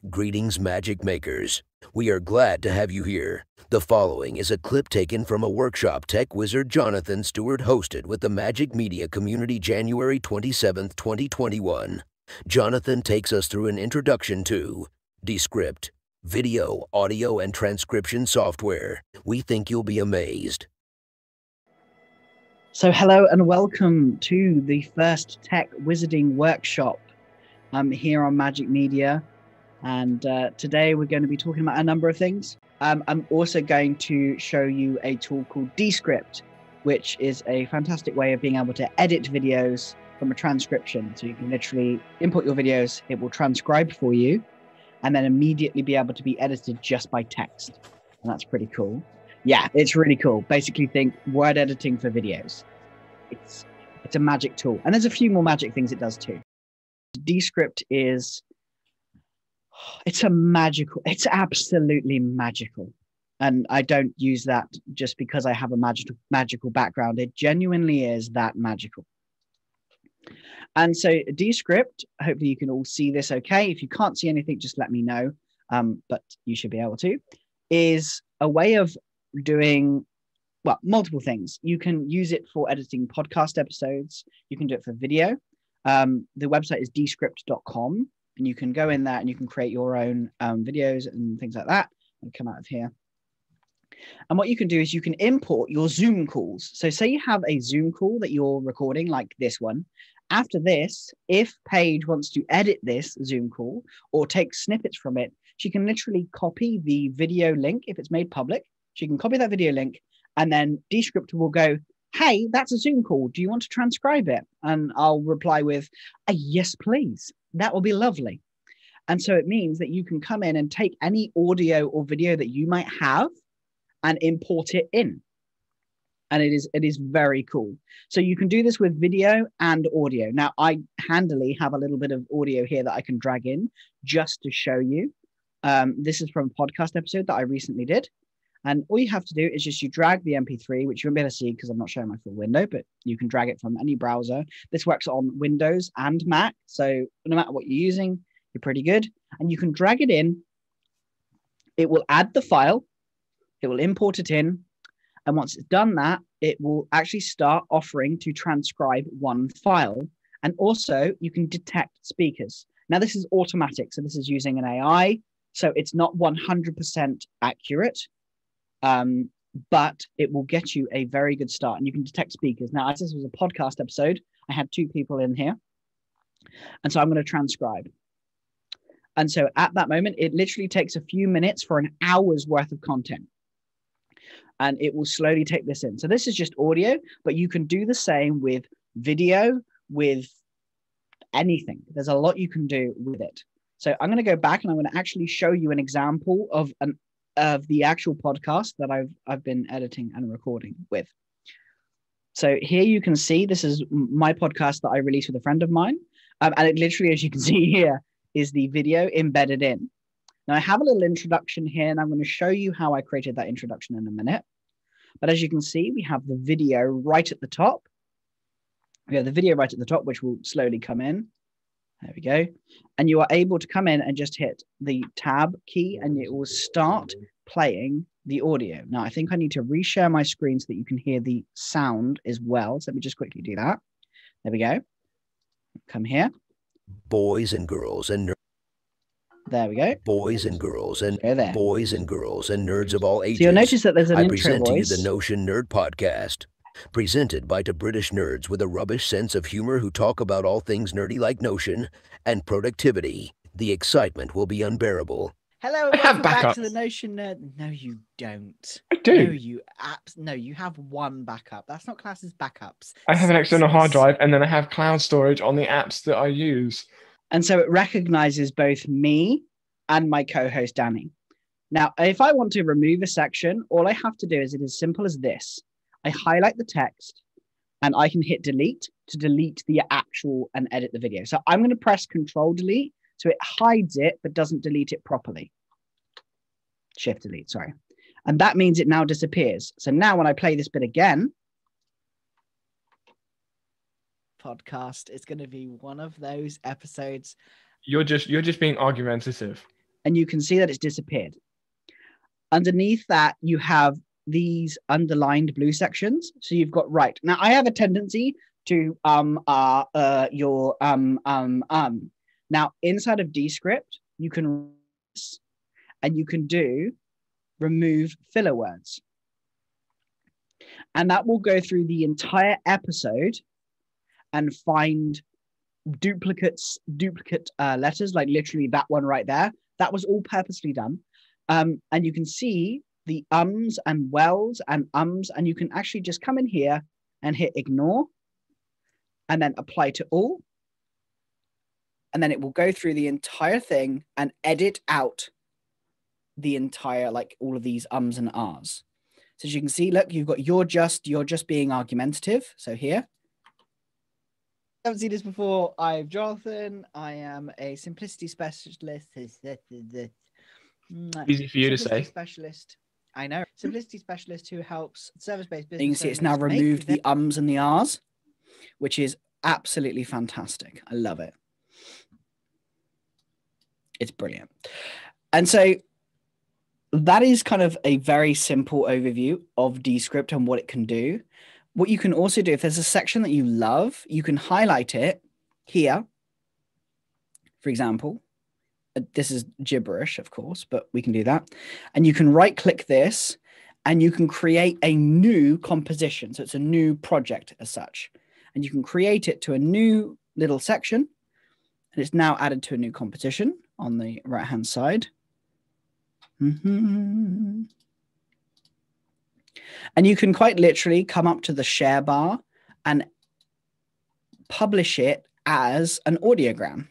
Greetings, magic makers. We are glad to have you here. The following is a clip taken from a workshop tech wizard Jonathan Stewart hosted with the Majik Media community January 27th, 2021. Jonathan takes us through an introduction to Descript, video, audio, and transcription software. We think you'll be amazed. So hello and welcome to the first tech wizarding workshop here on Majik Media. And today we're going to be talking about a number of things. I'm also going to show you a tool called Descript, which is a fantastic way of being able to edit videos from a transcription. So you can literally import your videos, it will transcribe for you, and then immediately be able to be edited just by text. And that's pretty cool. Yeah, it's really cool. Basically think word editing for videos. It's a magic tool. And there's a few more magic things it does too. Descript is, it's absolutely magical. And I don't use that just because I have a magical background. It genuinely is that magical. And so Descript, hopefully you can all see this okay. If you can't see anything, just let me know. But you should be able to, is a way of doing, well, multiple things. You can use it for editing podcast episodes. You can do it for video. The website is dscript.com, and you can go in there and you can create your own videos and things like that and come out of here. And what you can do is you can import your Zoom calls. So say you have a Zoom call that you're recording like this one. After this, if Paige wants to edit this Zoom call or take snippets from it, she can literally copy the video link. If it's made public, she can copy that video link, and then Descript will go, hey, that's a Zoom call. Do you want to transcribe it? And I'll reply with a yes, please. That will be lovely. And so it means that you can come in and take any audio or video that you might have and import it in. And it is very cool. So you can do this with video and audio. Now, I handily have a little bit of audio here that I can drag in just to show you. This is from a podcast episode that I recently did. And all you have to do is just you drag the MP3, which you won't be able to see because I'm not showing my full window, but you can drag it from any browser. This works on Windows and Mac. So no matter what you're using, you're pretty good. And you can drag it in. It will add the file. It will import it in. And once it's done that, it will actually start offering to transcribe one file. And also you can detect speakers. Now this is automatic. So this is using an AI. So it's not 100% accurate. But it will get you a very good start, and you can detect speakers. Now, as this was a podcast episode, I had two people in here, and so I'm going to transcribe. And so at that moment, it literally takes a few minutes for an hour's worth of content, and it will slowly take this in. So this is just audio, but you can do the same with video, with anything. There's a lot you can do with it. So I'm going to go back, and I'm going to actually show you an example of the actual podcast that I've been editing and recording with. So here you can see, this is my podcast that I released with a friend of mine. And it literally, as you can see here, is the video embedded in. Now I have a little introduction here, and I'm going to show you how I created that introduction in a minute. But as you can see, we have the video right at the top. We have the video right at the top, which will slowly come in. There we go. And you are able to come in and just hit the tab key, and it will start playing the audio. Now, I think I need to reshare my screen so that you can hear the sound as well. So let me just quickly do that. There we go. Come here. Boys and girls and there we go. Boys and girls and boys and girls and nerds of all ages. So you'll notice that there's an intro present voice. To you the Notion Nerd Podcast. Presented by two British nerds with a rubbish sense of humor who talk about all things nerdy like Notion and productivity. The excitement will be unbearable. Hello, and welcome back to the Notion Nerd. No, you don't. I do. No, you have one backup. That's not classed as backups. I have an external hard drive, and then I have cloud storage on the apps that I use. And so it recognizes both me and my co-host, Danny. Now, if I want to remove a section, all I have to do is it is as simple as this. I highlight the text and I can hit delete to delete the actual and edit the video. So I'm going to press Control Delete so it hides it but doesn't delete it properly. Shift Delete, sorry. And that means it now disappears. So now when I play this bit again, podcast, it's going to be one of those episodes. You're just being argumentative. and you can see that it's disappeared. Underneath that, you have these underlined blue sections. So you've got right. Now, I have a tendency to Now, inside of Descript, you can do remove filler words. And that will go through the entire episode and find duplicate letters, like literally that one right there. That was all purposely done. And you can see the ums and wells and ums, and you can actually just come in here and hit ignore and then apply to all. And then it will go through the entire thing and edit out the entire, like all of these ums and ahs. So as you can see, look, you've got you're just being argumentative. So here, I haven't seen this before. I'm Jonathan. I am a simplicity specialist. Easy for you to say. Specialist. I know. Simplicity specialist who helps service-based business. You can see it's owners now removed the ums and the ahs, which is absolutely fantastic. I love it. It's brilliant. And so that is kind of a very simple overview of Descript and what it can do. What you can also do, if there's a section that you love, you can highlight it here, for example. This is gibberish, of course, but we can do that. And you can right-click this, and you can create a new composition. So it's a new project as such. And you can create it to a new little section. And it's now added to a new composition on the right-hand side. And you can quite literally come up to the share bar and publish it as an audiogram.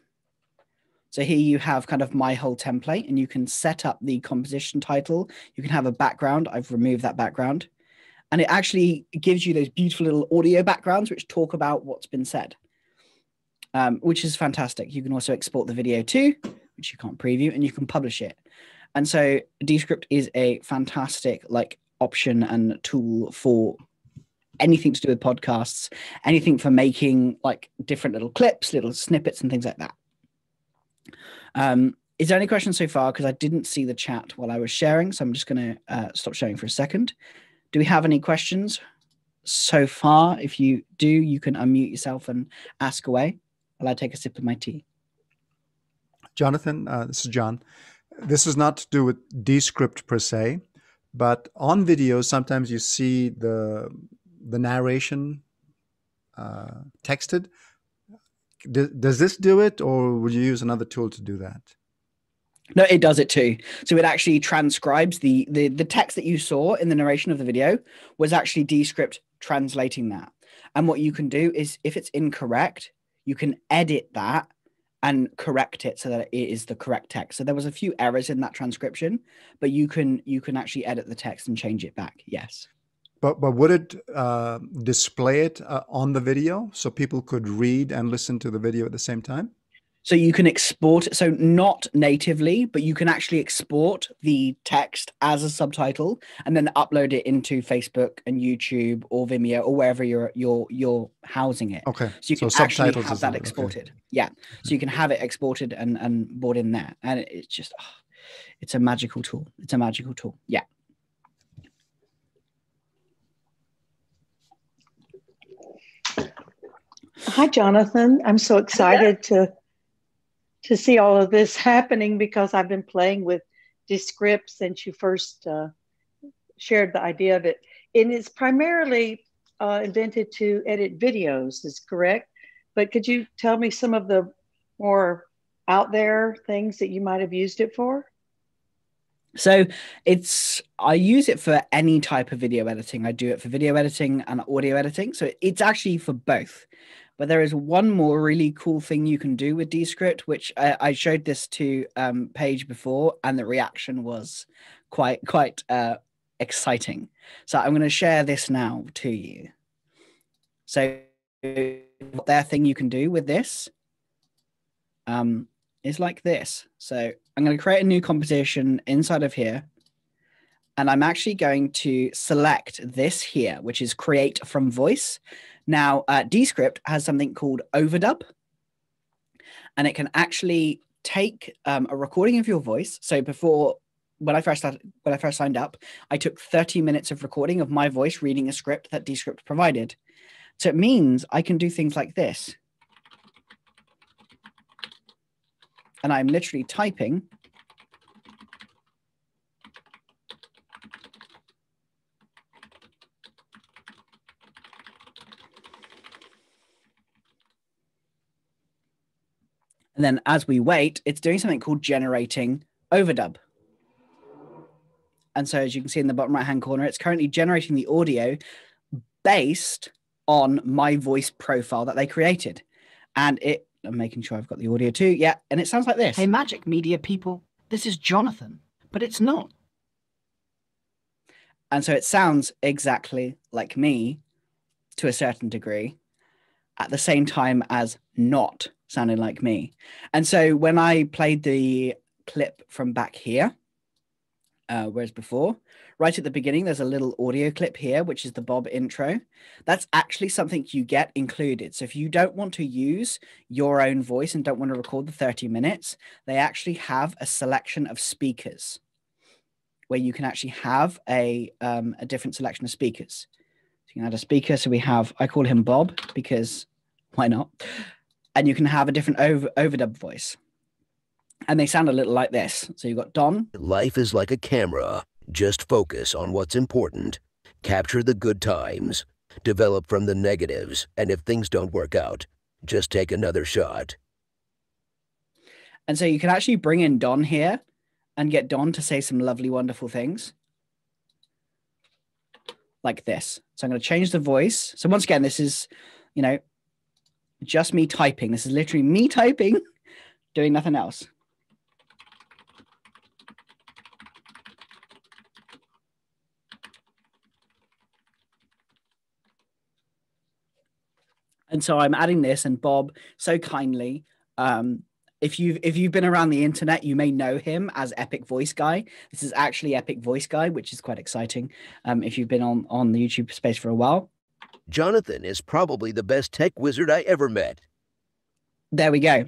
So here you have kind of my whole template, and you can set up the composition title. You can have a background. I've removed that background. And it actually gives you those beautiful little audio backgrounds which talk about what's been said, which is fantastic. You can also export the video too, which you can't preview, and you can publish it. And so Descript is a fantastic option and tool for anything to do with podcasts, anything for making different little clips, little snippets and things like that. Is there any questions so far? Because I didn't see the chat while I was sharing, so I'm just going to stop sharing for a second. Do we have any questions so far? If you do, you can unmute yourself and ask away while I take a sip of my tea. Jonathan, this is John. This is not to do with Descript per se, but on videos, sometimes you see the narration texted. Does this do it, or would you use another tool to do that? No, it does it too. So it actually transcribes the text that you saw in the narration of the video was actually Descript translating that. And what you can do is, if it's incorrect, you can edit that and correct it so that it is the correct text. So there was a few errors in that transcription, but you can actually edit the text and change it back. Yes. But would it display it on the video so people could read and listen to the video at the same time? So you can export it. So not natively, but you can actually export the text as a subtitle and then upload it into Facebook and YouTube or Vimeo or wherever you're housing it. Okay. So you can actually have that exported. Okay. Yeah. So you can have it exported and brought in there. And it's just, it's a magical tool. It's a magical tool. Yeah. Hi, Jonathan. I'm so excited to see all of this happening because I've been playing with Descript since you first shared the idea of it. And it's primarily invented to edit videos, is correct? But could you tell me some of the more out there things that you might have used it for? So I use it for any type of video editing. I do it for video editing and audio editing. So it's actually for both. But there is one more really cool thing you can do with Descript, which I showed this to Paige before, and the reaction was quite exciting. So I'm going to share this now to you. So their thing you can do with this is like this. So I'm going to create a new composition inside of here. And I'm actually going to select this here, which is create from voice. Now, Descript has something called overdub, and it can actually take a recording of your voice. So before, when I first signed up, I took 30 minutes of recording of my voice reading a script that Descript provided. So it means I can do things like this. And I'm literally typing. And then as we wait, it's doing something called generating overdub. And so as you can see in the bottom right-hand corner, it's currently generating the audio based on my voice profile that they created. And I'm making sure I've got the audio too. Yeah, and it sounds like this. Hey, Majik Media people, this is Jonathan, but it's not. And so it sounds exactly like me to a certain degree, at the same time as not sounding like me. And so when I played the clip from back here, whereas before, right at the beginning, there's a little audio clip here, which is the Bob intro. That's actually something you get included. So if you don't want to use your own voice and don't want to record the 30 minutes, they actually have a selection of speakers where you can actually have a different selection of speakers. So you can add a speaker. So we have, I call him Bob because why not? And you can have a different overdub voice. And they sound a little like this. So you've got Don. Life is like a camera. Just focus on what's important. Capture the good times. Develop from the negatives. And if things don't work out, just take another shot. And so you can actually bring in Don here and get Don to say some lovely, wonderful things. Like this. So I'm going to change the voice. So once again, this is, you know, just me typing. This is literally me typing, doing nothing else. And so I'm adding this, and Bob so kindly, if you've been around the internet, you may know him as Epic Voice Guy. This is actually Epic Voice Guy, which is quite exciting. If you've been on the YouTube space for a while. Jonathan is probably the best tech wizard I ever met. There we go.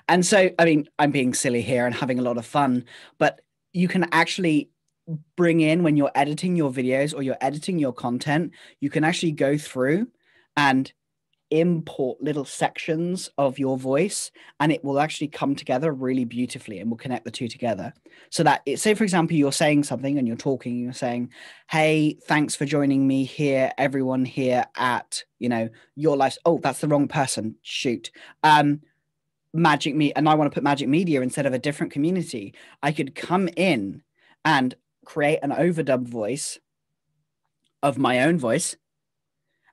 And so, I mean, I'm being silly here and having a lot of fun, but you can actually bring in, when you're editing your videos or you're editing your content, you can actually go through and import little sections of your voice, and it will actually come together really beautifully and will connect the two together. So that say, for example, you're saying something and you're talking, you're saying, hey, thanks for joining me here, everyone here at, you know, your life. Oh, that's the wrong person. Shoot. Majik Media, and I want to put Majik Media instead of a different community. I could come in and create an overdub voice of my own voice,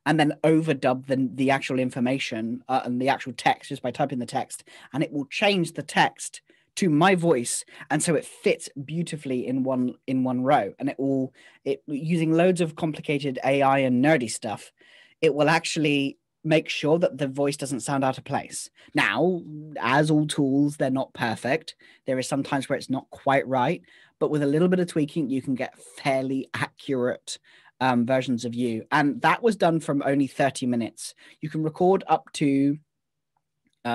and then overdub the actual information and the actual text just by typing the text, and it will change the text to my voice, and so it fits beautifully in one row. And it using loads of complicated AI and nerdy stuff, it will actually make sure that the voice doesn't sound out of place. Now, as all tools, they're not perfect. There is sometimes where it's not quite right, but with a little bit of tweaking, you can get fairly accurate versions of you. And that was done from only 30 minutes. You can record up to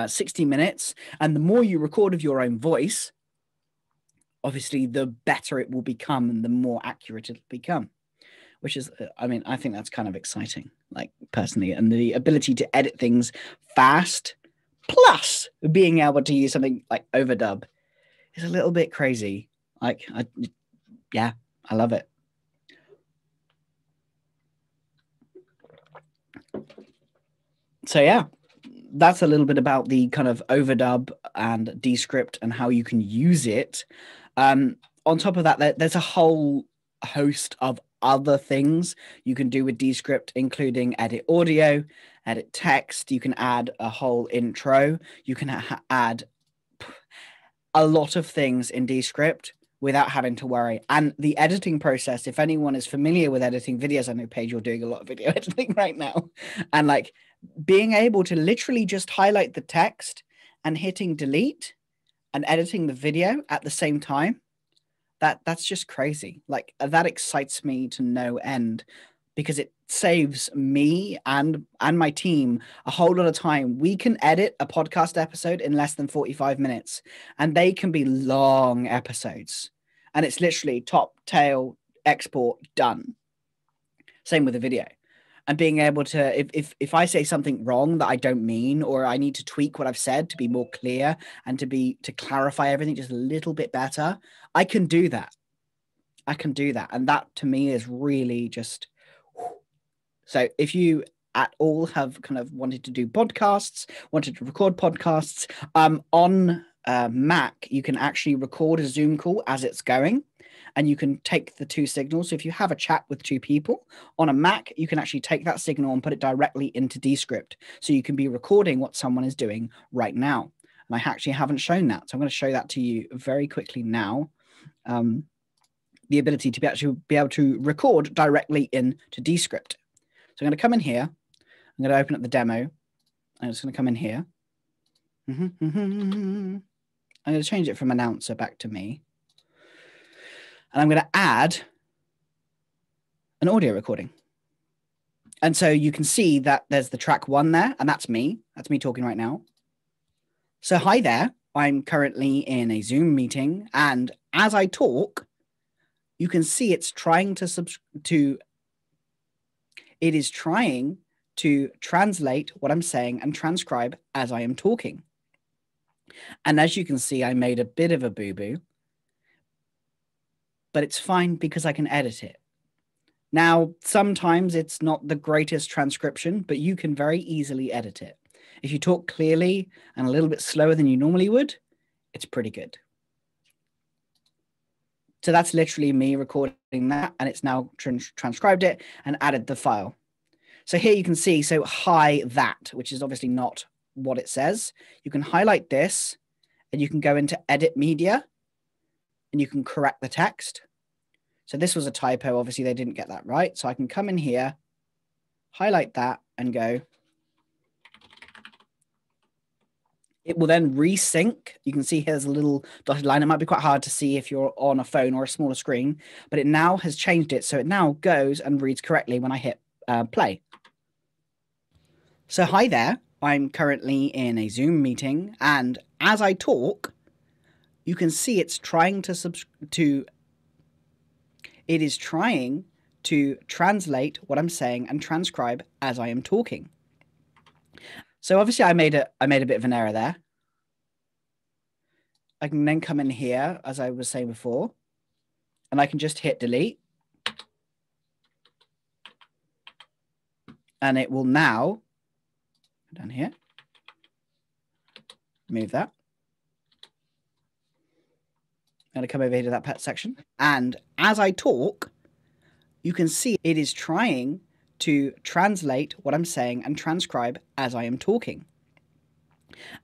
60 minutes. And the more you record of your own voice, obviously, the better it will become and the more accurate it'll become, which is, I mean, I think that's kind of exciting, like personally. And the ability to edit things fast, plus being able to use something like overdub is a little bit crazy. Like, yeah, I love it. So yeah, that's a little bit about the kind of overdub and Descript and how you can use it. On top of that, there's a whole host of other things you can do with Descript, including edit audio, edit text. You can add a whole intro. You can add a lot of things in Descript without having to worry. And the editing process, if anyone is familiar with editing videos, I know, Paige, you're doing a lot of video editing right now. And like being able to literally just highlight the text and hitting delete and editing the video at the same time, that's just crazy. Like that excites me to no end. because it saves me and my team a whole lot of time. We can edit a podcast episode in less than 45 minutes, and they can be long episodes. And it's literally top, tail, export, done. Same with the video. And being able to, if I say something wrong that I don't mean, or I need to tweak what I've said to be more clear and to clarify everything just a little bit better, I can do that. I can do that. And that to me is really just, so if you at all have kind of wanted to do podcasts, wanted to record podcasts, on Mac, you can actually record a Zoom call as it's going. And you can take the two signals. So if you have a chat with two people on a Mac, you can actually take that signal and put it directly into Descript. So you can be recording what someone is doing right now. And I actually haven't shown that. So I'm going to show that to you very quickly now. The ability to be able to record directly into Descript. So I'm going to come in here. I'm going to open up the demo. I'm just going to come in here. I'm going to change it from announcer back to me. And I'm going to add an audio recording. And so you can see that there's the track 1 there, and that's me. That's me talking right now. So hi there. I'm currently in a Zoom meeting, and as I talk, you can see it's trying to translate what I'm saying and transcribe as I am talking. And as you can see, I made a bit of a boo-boo. But it's fine because I can edit it. Now, sometimes it's not the greatest transcription, but you can very easily edit it. If you talk clearly and a little bit slower than you normally would, it's pretty good. So that's literally me recording that, and it's now transcribed it and added the file. So here you can see, so hi that, which is obviously not what it says. You can highlight this, and you can go into edit media, and you can correct the text. So this was a typo. Obviously, they didn't get that right. So I can come in here, highlight that, and go. It will then resync. You can see here's a little dotted line. It might be quite hard to see if you're on a phone or a smaller screen, but it now has changed it. So it now goes and reads correctly when I hit play. So hi there. I'm currently in a Zoom meeting, and as I talk, you can see it's trying to translate what I'm saying and transcribe as I am talking. So obviously I made a bit of an error there. I can then come in here, as I was saying before, and I can just hit delete. And it will now, down here, move that. I'm going to come over here to that pet section. And as I talk, you can see it is trying to translate what I'm saying and transcribe as I am talking.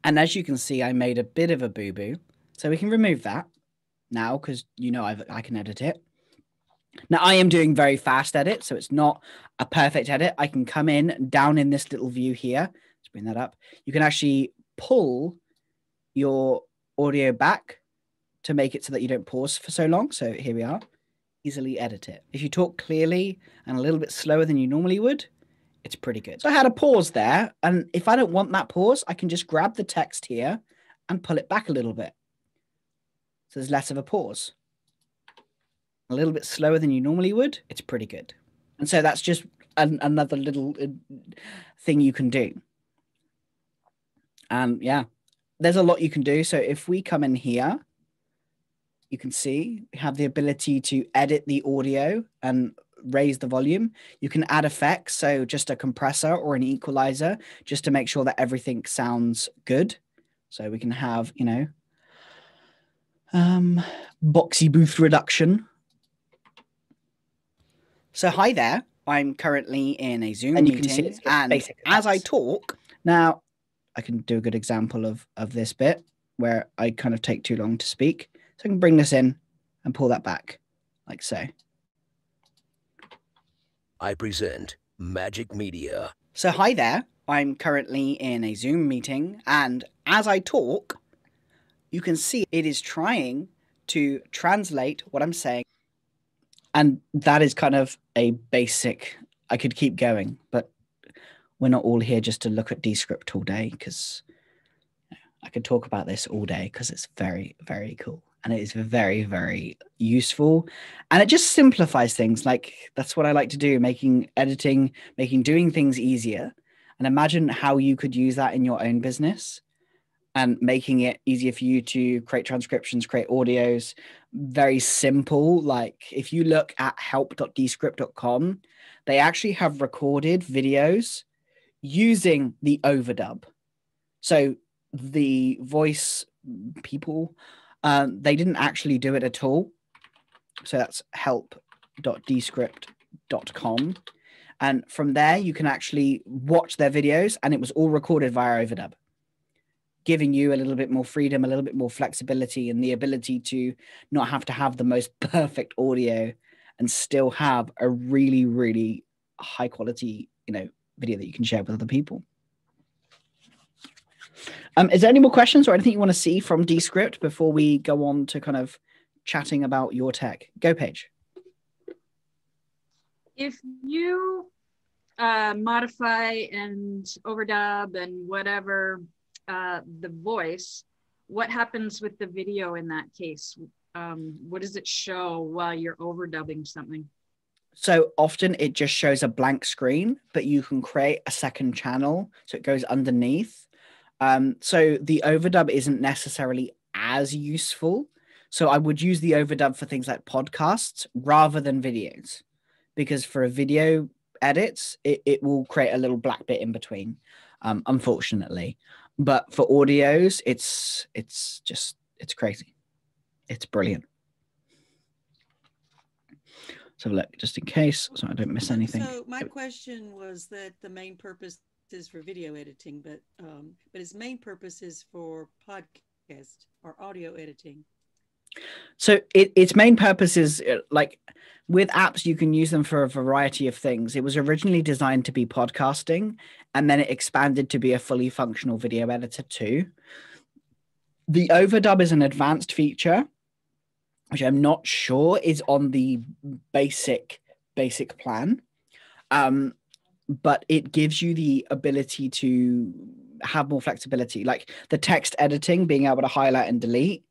And as you can see, I made a bit of a boo-boo. So we can remove that now because, you know, I can edit it. Now, I am doing very fast edit, so it's not a perfect edit. I can come in down in this little view here. Let's bring that up. You can actually pull your audio back to make it so that you don't pause for so long. So here we are. Easily edit it. If you talk clearly and a little bit slower than you normally would, it's pretty good. So I had a pause there. And if I don't want that pause, I can just grab the text here and pull it back a little bit. So there's less of a pause. A little bit slower than you normally would, it's pretty good. And so that's just another little thing you can do. Yeah, there's a lot you can do. So if we come in here, you can see we have the ability to edit the audio and raise the volume. You can add effects, so just a compressor or an equalizer, just to make sure that everything sounds good. So we can have, you know, boxy booth reduction. So hi there. I'm currently in a Zoom meeting, and as I talk, now I can do a good example of this bit where I kind of take too long to speak. So I can bring this in and pull that back like so. I present Majik Media. So hi there. I'm currently in a Zoom meeting, and as I talk, you can see it is trying to translate what I'm saying. And that is kind of a basic I could keep going, but we're not all here just to look at Descript all day, because I could talk about this all day because it's very, very cool. And it is very, very useful. And it just simplifies things. Like, that's what I like to do, making editing, doing things easier. And imagine how you could use that in your own business and making it easier for you to create transcriptions, create audios. Very simple. Like, if you look at help.dscript.com, they actually have recorded videos using the overdub. So the voice people, they didn't actually do it at all. So that's help.dscript.com. And from there, you can actually watch their videos, and it was all recorded via overdub, giving you a little bit more freedom, a little bit more flexibility, and the ability to not have to have the most perfect audio and still have a really, really high quality, video that you can share with other people. Is there any more questions or anything you want to see from Descript before we go on to kind of chatting about your tech? Go, Paige. If you modify and overdub and whatever the voice, what happens with the video in that case? What does it show while you're overdubbing something? So often it just shows a blank screen, but you can create a second channel so it goes underneath. So the overdub isn't necessarily as useful. So I would use the overdub for things like podcasts rather than videos, because for a video edits, it will create a little black bit in between, unfortunately. But for audios, it's crazy. It's brilliant. So look, just in case, so I don't miss anything. So my question was that the main purpose is for video editing, but its main purpose is for podcast or audio editing. So its main purpose is, like, with apps, you can use them for a variety of things. It was originally designed to be podcasting, and then it expanded to be a fully functional video editor too. The overdub is an advanced feature, which I'm not sure is on the basic plan. But it gives you the ability to have more flexibility. Like the text editing, being able to highlight and delete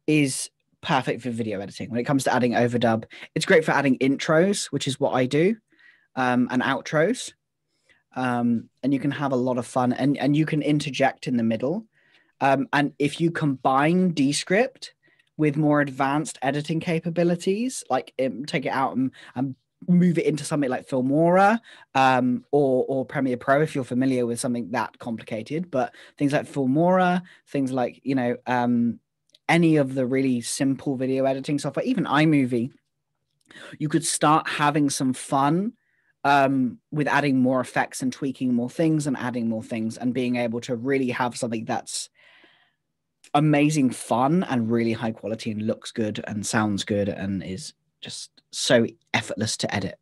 is perfect for video editing. When it comes to adding overdub, it's great for adding intros, which is what I do, and outros. And you can have a lot of fun, and you can interject in the middle. And if you combine Descript with more advanced editing capabilities, like take it out and move it into something like Filmora or Premiere Pro, if you're familiar with something that complicated. But things like Filmora, things like, any of the really simple video editing software, even iMovie, you could start having some fun with adding more effects and tweaking more things and adding more things and being able to really have something that's amazing fun and really high quality and looks good and sounds good and is just so effortless to edit.